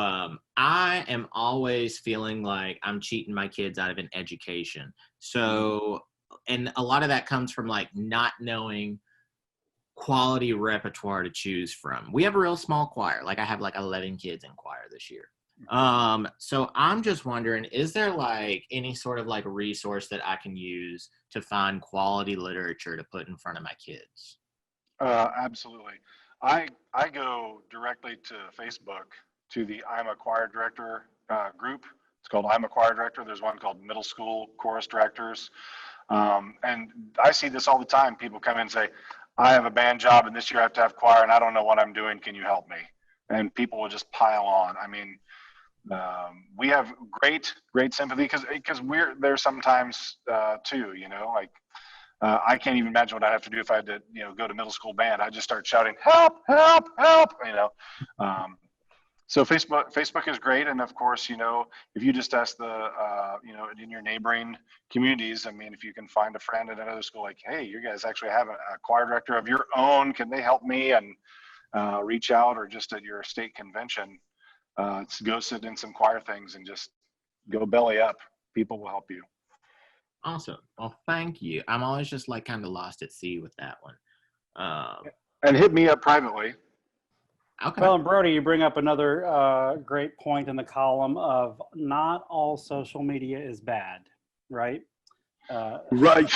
I am always feeling like I'm cheating my kids out of an education. So, and a lot of that comes from not knowing quality repertoire to choose from. We have a real small choir. I have 11 kids in choir this year. So I'm just wondering, is there any sort of resource that I can use to find quality literature to put in front of my kids? Absolutely. I go directly to Facebook, to the I'm a Choir Director group. It's called I'm a Choir Director. There's one called Middle School Chorus Directors. And I see this all the time. People come in and say, I have a band job and this year I have to have choir and I don't know what I'm doing. Can you help me? And people will just pile on. I mean, we have great sympathy because we're there sometimes too, I can't even imagine what I'd have to do if I had to, go to middle school band. I just start shouting, help, help, help, So Facebook is great. And of course, if you just ask in your neighboring communities, I mean, if you can find a friend at another school, hey, you guys actually have a choir director of your own, can they help me? And reach out, or just at your state convention, go sit in some choir things and just go belly up. People will help you. Awesome. Well, thank you. I'm always just kind of lost at sea with that one. And hit me up privately. Okay. Well, and Brody, you bring up another great point in the column of not all social media is bad, right? Right.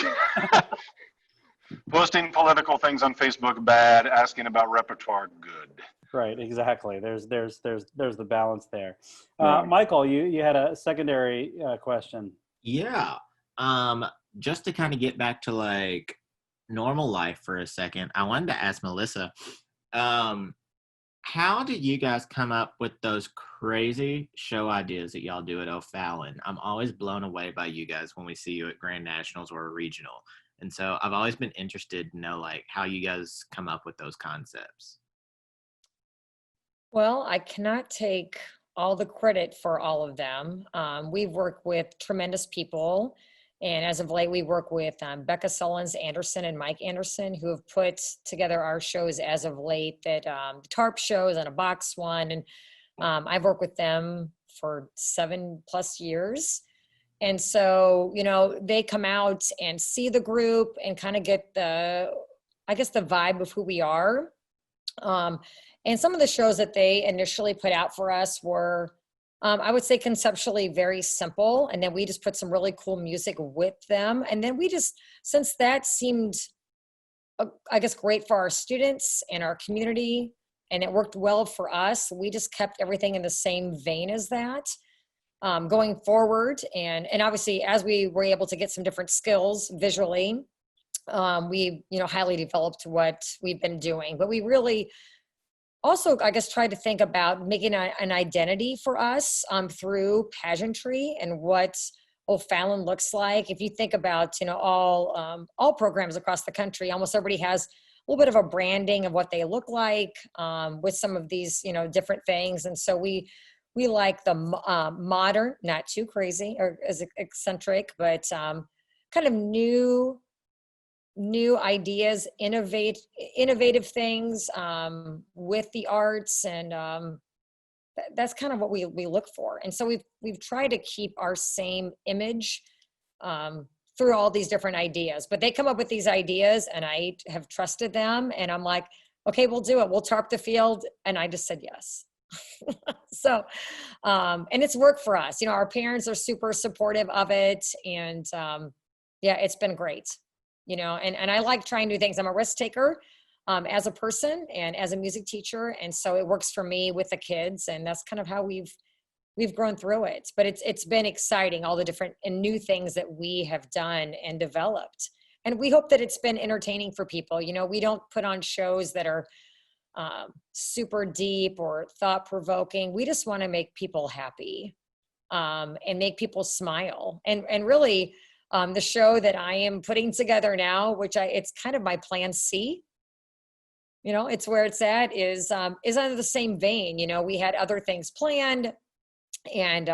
Posting political things on Facebook, bad. Asking about repertoire, good. Right, exactly. There's the balance there. Yeah. Michael, you had a secondary question. Yeah. Just to kind of get back to normal life for a second, I wanted to ask Melissa, how did you guys come up with those crazy show ideas that y'all do at O'Fallon? I'm always blown away by you guys when we see you at Grand Nationals or Regional. And so I've always been interested to know how you guys come up with those concepts. Well, I cannot take all the credit for all of them. We've worked with tremendous people. And as of late, we work with Becca Sullins Anderson and Mike Anderson, who have put together our shows as of late, that the TARP shows and a box one. And I've worked with them for 7+ years. And so, they come out and see the group and kind of get the vibe of who we are. And some of the shows that they initially put out for us were, I would say, conceptually very simple. And then we just put some really cool music with them. And then since that seemed, great for our students and our community, and it worked well for us. We just kept everything in the same vein as that. Going forward, and obviously as we were able to get some different skills visually, we highly developed what we've been doing. But we really also, I guess, tried to think about making an identity for us through pageantry and what O'Fallon looks like. If you think about all programs across the country, almost everybody has a little bit of a branding of what they look like with some of these different things. And so we like the modern, not too crazy or as eccentric, but kind of new ideas, innovative things with the arts, and that's kind of what we look for. And so we've tried to keep our same image through all these different ideas. But they come up with these ideas, and I have trusted them, and I'm like, okay, we'll do it. We'll tarp the field, and I just said yes. So, and it's worked for us. Our parents are super supportive of it, and yeah, it's been great. And I like trying new things. I'm a risk taker as a person and as a music teacher, and so it works for me with the kids, and that's kind of how we've grown through it. But it's been exciting, all the different and new things that we have done and developed, and we hope that it's been entertaining for people. We don't put on shows that are super deep or thought-provoking. We just want to make people happy and make people smile. And really, the show that I am putting together now, it's kind of my plan C. It's where it's at is under the same vein. We had other things planned, and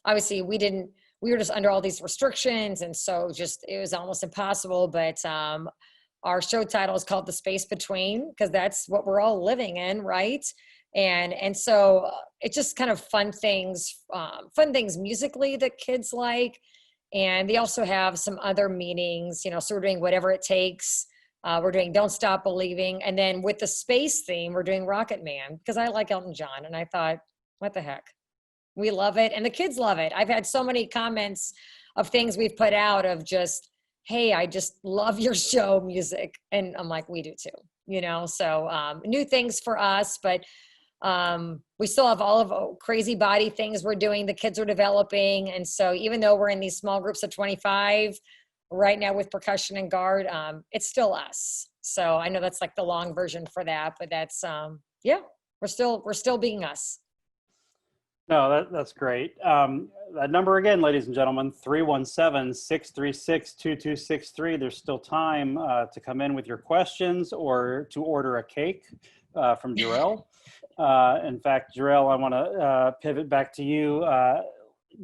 obviously we were just under all these restrictions, and so it was almost impossible. But our show title is called The Space Between, because that's what we're all living in, right? And so it's just kind of fun things musically that kids like. And they also have some other meanings, so we're doing Whatever It Takes. We're doing Don't Stop Believing. And then with the space theme, we're doing Rocket Man, because I like Elton John. And I thought, what the heck? We love it. And the kids love it. I've had so many comments of things we've put out of just, hey, I just love your show music. And I'm like, we do too, so new things for us. But we still have all of crazy body things we're doing, the kids are developing. And so even though we're in these small groups of 25 right now with percussion and guard, it's still us. So I know that's like the long version for that, but that's, yeah, we're still being us. No, that's great. That number again, ladies and gentlemen, 317-636-2263. There's still time to come in with your questions or to order a cake from Jerell. In fact, Jerell, I want to pivot back to you.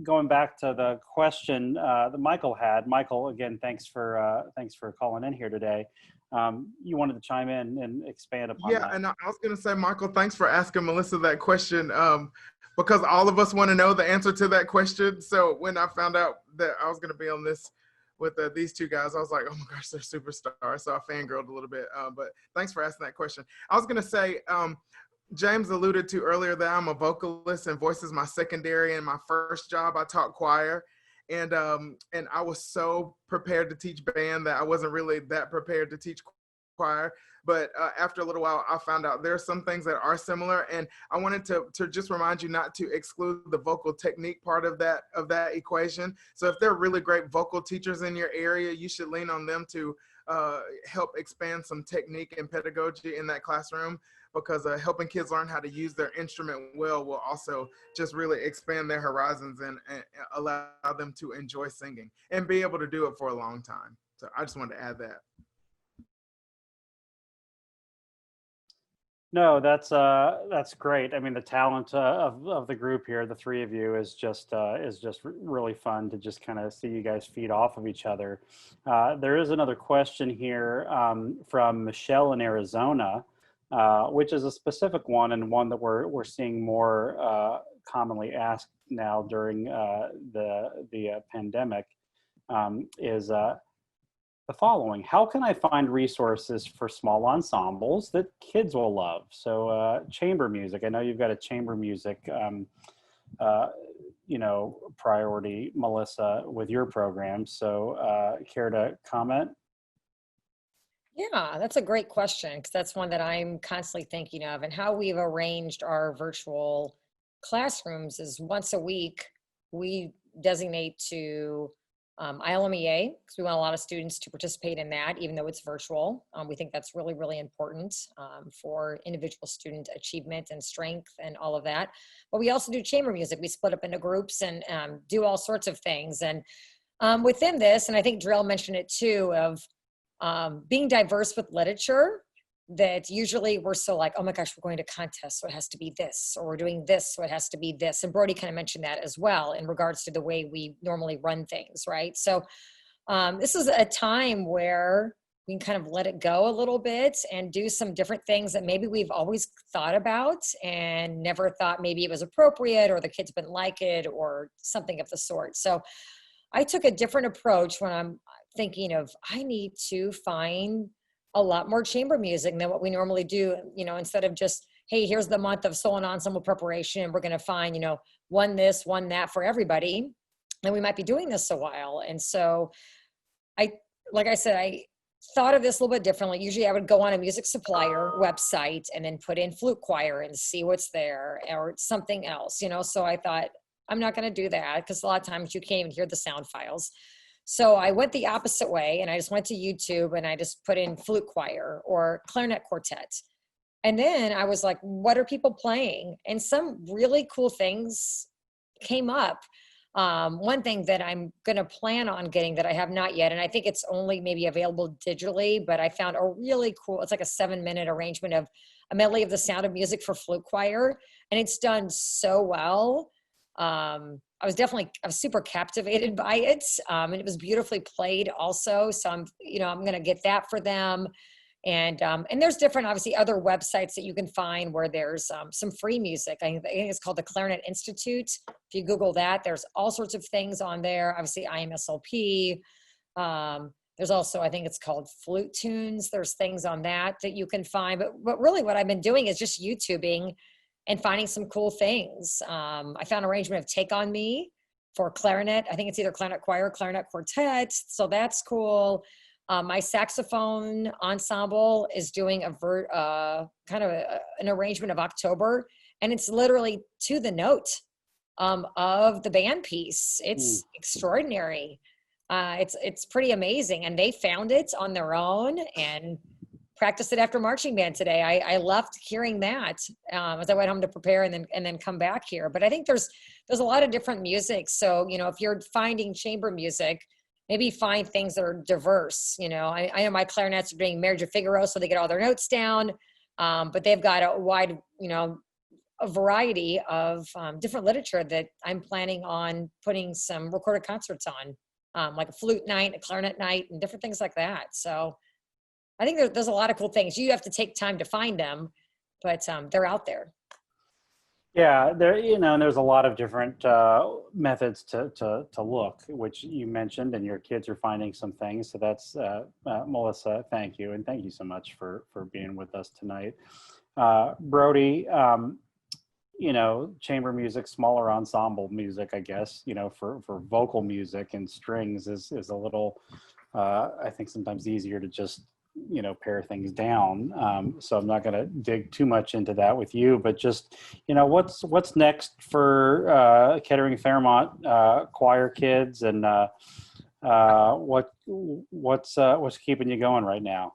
Going back to the question that Michael had. Michael, again, thanks for calling in here today. You wanted to chime in and expand upon that. Yeah, and I was going to say, Michael, thanks for asking Melissa that question, because all of us want to know the answer to that question. So when I found out that I was going to be on this with these two guys, I was like, oh my gosh, they're superstars. So I fangirled a little bit, but thanks for asking that question. I was going to say, James alluded to earlier that I'm a vocalist and voice is my secondary. And my first job, I taught choir. And I was so prepared to teach band that I wasn't really that prepared to teach choir. But after a little while, I found out there are some things that are similar. And I wanted to just remind you not to exclude the vocal technique part of that equation. So if there are really great vocal teachers in your area, you should lean on them to help expand some technique and pedagogy in that classroom, because helping kids learn how to use their instrument well will also just really expand their horizons and allow them to enjoy singing and be able to do it for a long time. So I just wanted to add that. No, that's great. I mean, the talent of the group here, the three of you, is just really fun to just kind of see you guys feed off of each other. There is another question here from Michelle in Arizona, which is a specific one, and one that we're seeing more commonly asked now during the pandemic, is the following: how can I find resources for small ensembles that kids will love? So chamber music, I know you've got a chamber music priority, Melissa, with your program. So care to comment? Yeah, that's a great question because that's one that I'm constantly thinking of. And how we've arranged our virtual classrooms is once a week we designate to ILMEA because we want a lot of students to participate in that, even though it's virtual. We think that's really, really important for individual student achievement and strength and all of that. But we also do chamber music. We split up into groups and do all sorts of things. And within this, and I think Jerell mentioned it too, of being diverse with literature, that usually we're so like, oh my gosh, we're going to contests, so it has to be this, or we're doing this, so it has to be this. And Brody kind of mentioned that as well in regards to the way we normally run things, right? So this is a time where we can kind of let it go a little bit and do some different things that maybe we've always thought about and never thought maybe it was appropriate, or the kids didn't like it, or something of the sort. So I took a different approach when I'm thinking of, I need to find a lot more chamber music than what we normally do. You know, instead of just, hey, here's the month of solo and ensemble preparation, we're going to find, you know, one this, one that for everybody. And we might be doing this a while. And so like I said, I thought of this a little bit differently. Usually I would go on a music supplier website and then put in flute choir and see what's there, or something else, you know? So I thought, I'm not going to do that because a lot of times you can't even hear the sound files. So I went the opposite way, and I just went to YouTube and I just put in flute choir or clarinet quartet. And then I was like, what are people playing? And some really cool things came up. One thing that I'm going to plan on getting that I have not yet, and I think it's only maybe available digitally, but I found a really cool, it's like a 7-minute arrangement of a medley of The Sound of Music for flute choir. And it's done so well. I was super captivated by it. And it was beautifully played also. So I'm going to get that for them. And there's different, obviously, other websites that you can find where there's some free music. I think it's called the Clarinet Institute. If you Google that, there's all sorts of things on there. Obviously, IMSLP. There's also, I think it's called Flute Tunes. There's things on that you can find. But really what I've been doing is just YouTubing and finding some cool things. I found an arrangement of Take On Me for clarinet. I think it's either clarinet choir or clarinet quartet. So that's cool. My saxophone ensemble is doing an arrangement of October, and it's literally to the note of the band piece. It's extraordinary. It's pretty amazing. And they found it on their own and practiced it after marching band today. I loved hearing that as I went home to prepare and then come back here. But I think there's a lot of different music. So, you know, if you're finding chamber music, maybe find things that are diverse. You know, I know my clarinets are doing Marriage of Figaro, so they get all their notes down. But they've got a wide, you know, a variety of different literature that I'm planning on putting some recorded concerts on, like a flute night, a clarinet night, and different things like that. So I think there's a lot of cool things. You have to take time to find them, but they're out there. Yeah, and there's a lot of different methods to look, which you mentioned, and your kids are finding some things. So that's Melissa. Thank you, and thank you so much for being with us tonight, Brody. Chamber music, smaller ensemble music, I guess. For vocal music and strings is a little, I think sometimes easier to just pare things down. So I'm not going to dig too much into that with you, but just, what's next for Kettering Fairmont choir kids, and what's keeping you going right now?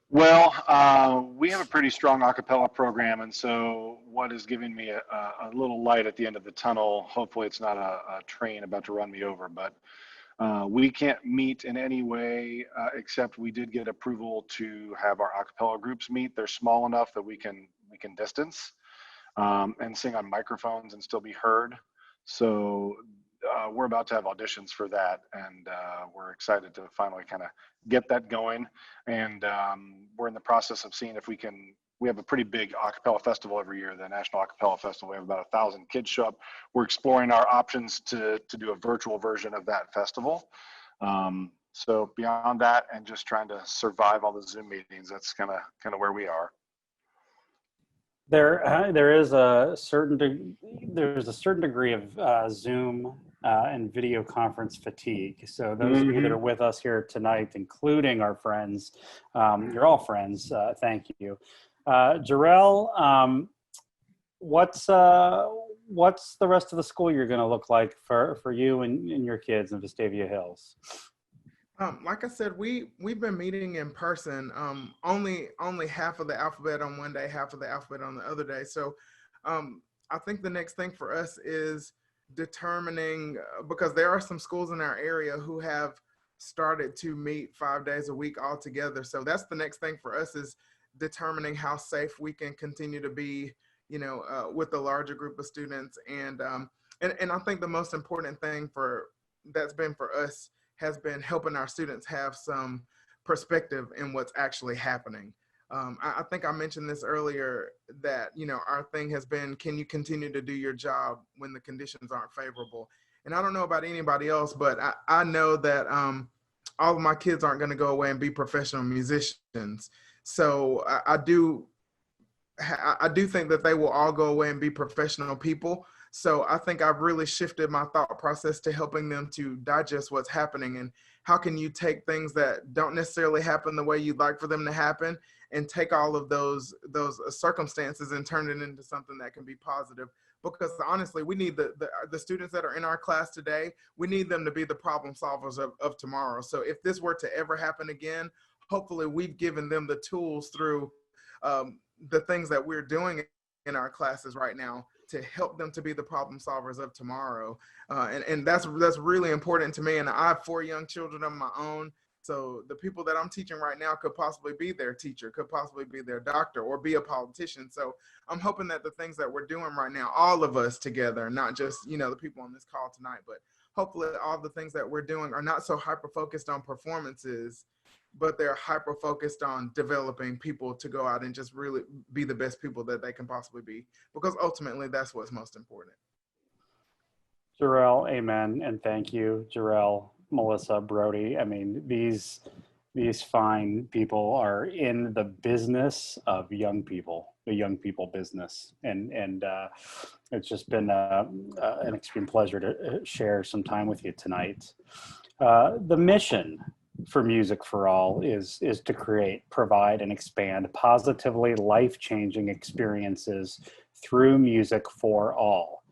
Well, we have a pretty strong a cappella program, and so what is giving me a little light at the end of the tunnel, hopefully it's not a train about to run me over, but we can't meet in any way except we did get approval to have our a cappella groups meet. They're small enough that we can distance and sing on microphones and still be heard. So we're about to have auditions for that, and we're excited to finally kind of get that going. And we're in the process of seeing if we have a pretty big a cappella festival every year, the National A Cappella Festival. We have about 1,000 kids show up. We're exploring our options to do a virtual version of that festival. So beyond that, and just trying to survive all the Zoom meetings, that's kind of where we are. There's a certain degree of Zoom and video conference fatigue. So those of you that are with us here tonight, including our friends, you're all friends. Thank you. Jerell, what's the rest of the school year going to look like for you and your kids in Vestavia Hills? Like I said, we've been meeting in person. Only half of the alphabet on one day, half of the alphabet on the other day. So I think the next thing for us is determining, because there are some schools in our area who have started to meet 5 days a week all together. So that's the next thing for us, is determining how safe we can continue to be, with a larger group of students. And I think the most important thing that's been for us has been helping our students have some perspective in what's actually happening. I think I mentioned this earlier, that, our thing has been, can you continue to do your job when the conditions aren't favorable? And I don't know about anybody else, but I know that all of my kids aren't going to go away and be professional musicians. So I do think that they will all go away and be professional people. So I think I've really shifted my thought process to helping them to digest what's happening, and how can you take things that don't necessarily happen the way you'd like for them to happen, and take all of those circumstances and turn it into something that can be positive. Because honestly, we need the students that are in our class today, we need them to be the problem solvers of tomorrow. So if this were to ever happen again, hopefully we've given them the tools through the things that we're doing in our classes right now to help them to be the problem solvers of tomorrow. And that's really important to me. And I have 4 young children of my own. So the people that I'm teaching right now could possibly be their teacher, could possibly be their doctor, or be a politician. So I'm hoping that the things that we're doing right now, all of us together, not just, the people on this call tonight, but hopefully all the things that we're doing are not so hyper-focused on performances, but they're hyper-focused on developing people to go out and just really be the best people that they can possibly be, because ultimately that's what's most important. Jerell, amen, and thank you, Jerell, Melissa, Brody. I mean, these fine people are in the business of young people, the young people business, and it's just been an extreme pleasure to share some time with you tonight. The mission for Music for All is to create, provide, and expand positively life-changing experiences through music for all.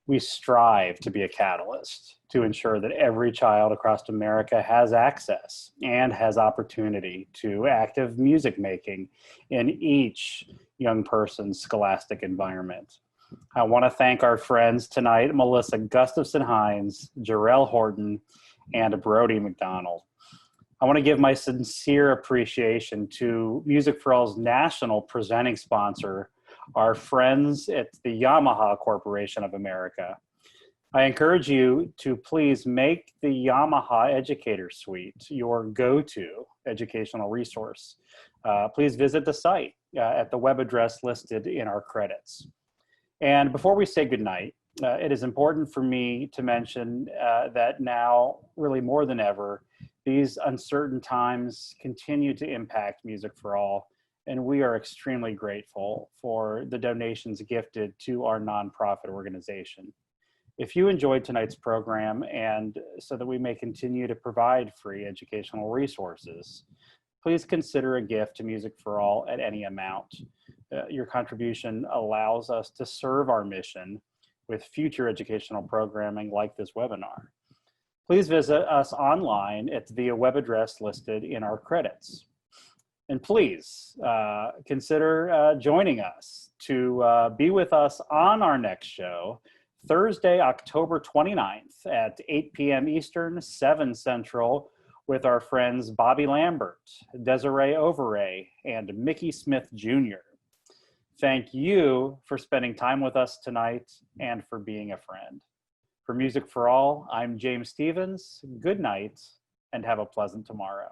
We strive to be a catalyst to ensure that every child across America has access and has opportunity to active music making in each young person's scholastic environment. I want to thank our friends tonight, Melissa Gustafson-Hinds, Jerell Horton, and Brody McDonald. I want to give my sincere appreciation to Music for All's national presenting sponsor, our friends at the Yamaha Corporation of America. I encourage you to please make the Yamaha Educator Suite your go-to educational resource. Please visit the site at the web address listed in our credits. And before we say goodnight, it is important for me to mention that now, really more than ever, these uncertain times continue to impact Music for All, and we are extremely grateful for the donations gifted to our nonprofit organization. If you enjoyed tonight's program, and so that we may continue to provide free educational resources, please consider a gift to Music for All at any amount. Your contribution allows us to serve our mission with future educational programming like this webinar. Please visit us online at the web address listed in our credits. And please consider joining us to be with us on our next show, Thursday, October 29th at 8 p.m. Eastern, 7 Central, with our friends Bobby Lambert, Desiree Overay, and Mickey Smith Jr. Thank you for spending time with us tonight and for being a friend. For Music for All, I'm James Stevens. Good night and have a pleasant tomorrow.